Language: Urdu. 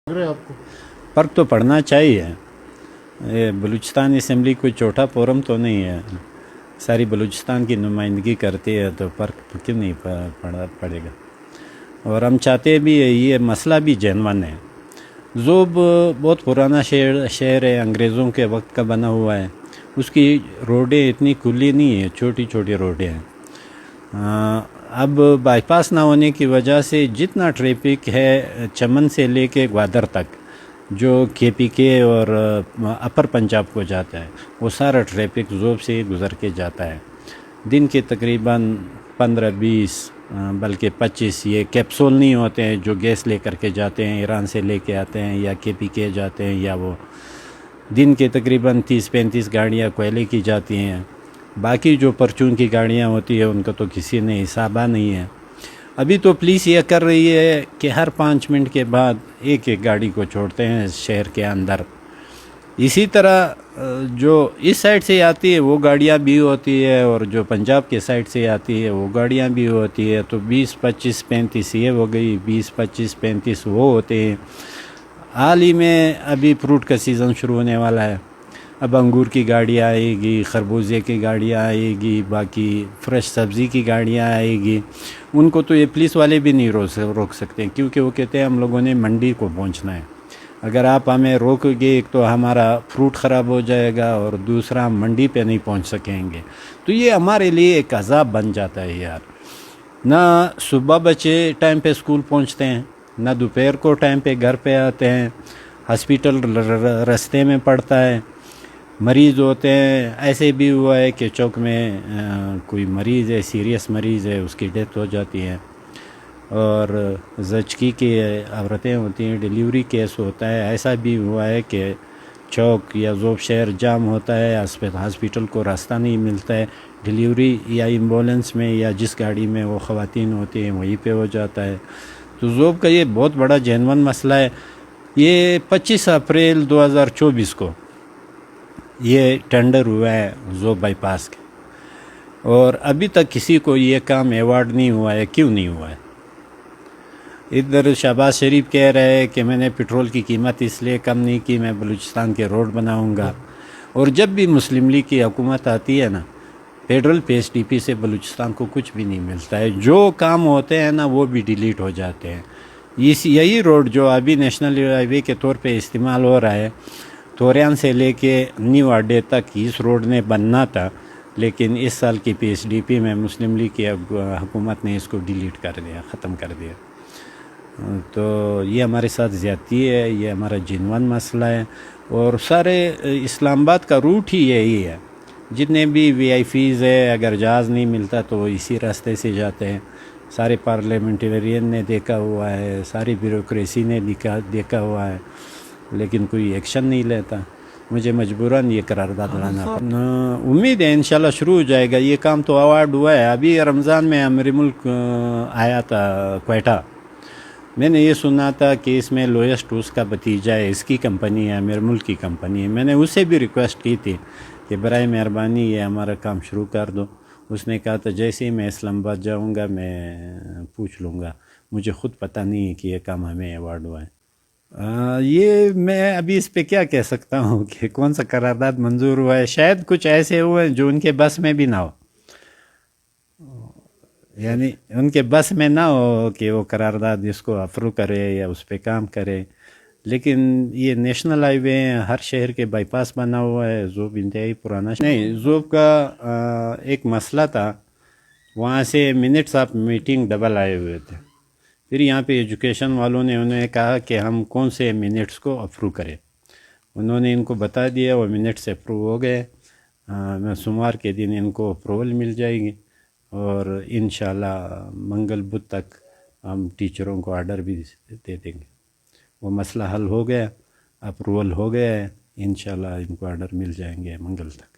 آپ کو فرق تو پڑنا چاہیے. یہ بلوچستان اسمبلی کوئی چھوٹا فورم تو نہیں ہے, ساری بلوچستان کی نمائندگی کرتی ہے, تو فرق کیوں نہیں پڑے گا. اور ہم چاہتے بھی یہ مسئلہ بھی جینون ہے. ذوب بہت پرانا شہر ہے, انگریزوں کے وقت کا بنا ہوا ہے. اس کی روڈیں اتنی کھلی نہیں ہیں, چھوٹی چھوٹی روڈیں ہیں. اب بائی پاس نہ ہونے کی وجہ سے جتنا ٹریفک ہے چمن سے لے کے گوادر تک, جو کے پی کے اور اپر پنجاب کو جاتا ہے, وہ سارا ٹریفک ذوب سے گزر کے جاتا ہے. دن کے تقریباً 15-20 بلکہ 25 یہ کیپسول نہیں ہوتے ہیں جو گیس لے کر کے جاتے ہیں, ایران سے لے کے آتے ہیں یا کے پی کے جاتے ہیں, یا وہ دن کے تقریباً 30-35 گاڑیاں کوئلے کی جاتی ہیں. باقی جو پرچون کی گاڑیاں ہوتی ہیں ان کا تو کسی نے حسابہ نہیں ہے. ابھی تو پولیس یہ کر رہی ہے کہ ہر 5 منٹ کے بعد ایک گاڑی کو چھوڑتے ہیں شہر کے اندر. اسی طرح جو اس سائڈ سے آتی ہے وہ گاڑیاں بھی ہوتی ہے, اور جو پنجاب کے سائڈ سے آتی ہے وہ گاڑیاں بھی ہوتی ہے. تو 20-25-35 یہ ہو گئی, 20-25-35 وہ ہوتے ہیں. حال ہی میں ابھی فروٹ کا سیزن شروع ہونے والا ہے. اب انگور کی گاڑیاں آئے گی, خربوزے کی گاڑیاں آئے گی, باقی فریش سبزی کی گاڑیاں آئے گی. ان کو تو یہ پولیس والے بھی نہیں روک سکتے, کیونکہ وہ کہتے ہیں ہم لوگوں نے منڈی کو پہنچنا ہے. اگر آپ ہمیں روکو گے ایک تو ہمارا فروٹ خراب ہو جائے گا, اور دوسرا ہم منڈی پہ نہیں پہنچ سکیں گے. تو یہ ہمارے لیے ایک عذاب بن جاتا ہے یار. نہ صبح بچے ٹائم پہ اسکول پہنچتے ہیں, نہ دوپہر کو ٹائم پہ گھر پہ آتے ہیں. ہاسپیٹل رستے میں پڑتا ہے, مریض ہوتے ہیں. ایسے بھی ہوا ہے کہ چوک میں کوئی مریض ہے, سیریس مریض ہے, اس کی ڈیتھ ہو جاتی ہے. اور زچگی کی عورتیں ہوتی ہیں, ڈیلیوری کیس ہوتا ہے. ایسا بھی ہوا ہے کہ چوک یا ذوب شہر جام ہوتا ہے, ہاسپیٹل کو راستہ نہیں ملتا ہے. ڈیلیوری یا ایمبولنس میں یا جس گاڑی میں وہ خواتین ہوتی ہیں وہیں پہ ہو جاتا ہے. تو ذوب کا یہ بہت بڑا جینون مسئلہ ہے. یہ 25 اپریل 2024 کو یہ ٹینڈر ہوا ہے ذوب بائی پاس کے, اور ابھی تک کسی کو یہ کام ایوارڈ نہیں ہوا ہے. کیوں نہیں ہوا ہے؟ ادھر شہباز شریف کہہ رہے ہیں کہ میں نے پٹرول کی قیمت اس لیے کم نہیں کی, میں بلوچستان کے روڈ بناؤں گا. اور جب بھی مسلم لیگ کی حکومت آتی ہے نا, federal P S D P سے بلوچستان کو کچھ بھی نہیں ملتا ہے. جو کام ہوتے ہیں نا وہ بھی ڈیلیٹ ہو جاتے ہیں. یہی روڈ جو ابھی نیشنل ہائی وے کے طور پہ استعمال ہو رہا ہے, توریان سے لے کے نیو اڈے تک اس روڈ نے بننا تھا, لیکن اس سال کی پی ایس ڈی پی میں مسلم لیگ کی حکومت نے اس کو ڈیلیٹ کر دیا, ختم کر دیا. تو یہ ہمارے ساتھ زیادتی ہے, یہ ہمارا جینون مسئلہ ہے. اور سارے اسلام آباد کا روٹ ہی یہی ہے. جتنے بھی وی آئی پیز ہے, اگر جہاز نہیں ملتا تو وہ اسی راستے سے جاتے ہیں. سارے پارلیمنٹیرین نے دیکھا ہوا ہے, ساری بیوروکریسی نے دیکھا ہوا ہے, لیکن کوئی ایکشن نہیں لیتا. مجھے مجبوراً یہ قرارداد لانا پڑا. امید ہے انشاءاللہ شروع ہو جائے گا. یہ کام تو اوارڈ ہوا ہے. ابھی رمضان میں امیر ملک آیا تھا کوئٹہ, میں نے یہ سنا تھا کہ اس میں لوئسٹ اس کا بھتیجا ہے, اس کی کمپنی ہے, امیر ملک کی کمپنی ہے. میں نے اس سے بھی ریکویسٹ کی تھی کہ برائے مہربانی یہ ہمارا کام شروع کر دو. اس نے کہا تھا جیسے ہی میں اسلام آباد جاؤں گا میں پوچھ لوں گا, مجھے خود پتہ نہیں ہے کہ یہ کام ہمیں ایوارڈ ہوا ہے. یہ میں ابھی اس پہ کیا کہہ سکتا ہوں کہ کون سا قرارداد منظور ہوا ہے. شاید کچھ ایسے ہوئے جو ان کے بس میں بھی نہ ہو, یعنی ان کے بس میں نہ ہو کہ وہ قرارداد اس کو اپروو کرے یا اس پہ کام کرے. لیکن یہ نیشنل ہائی وے ہر شہر کے بائی پاس بنا ہوا ہے. ذوب انتہائی پرانا نہیں, ذوب کا ایک مسئلہ تھا, وہاں سے منٹس آف میٹنگ ڈبل آئے ہوئے تھے. پھر یہاں پہ ایجوکیشن والوں نے انہیں کہا کہ ہم کون سے منٹس کو اپروو کریں. انہوں نے ان کو بتا دیا, وہ منٹس اپروو ہو گئے. سوموار کے دن ان کو اپروول مل جائے گی, اور انشاءاللہ منگل بدھ تک ہم ٹیچروں کو آرڈر بھی دے دیں گے. وہ مسئلہ حل ہو گیا, اپروول ہو گیا ہے. انشاءاللہ ان کو آرڈر مل جائیں گے منگل تک.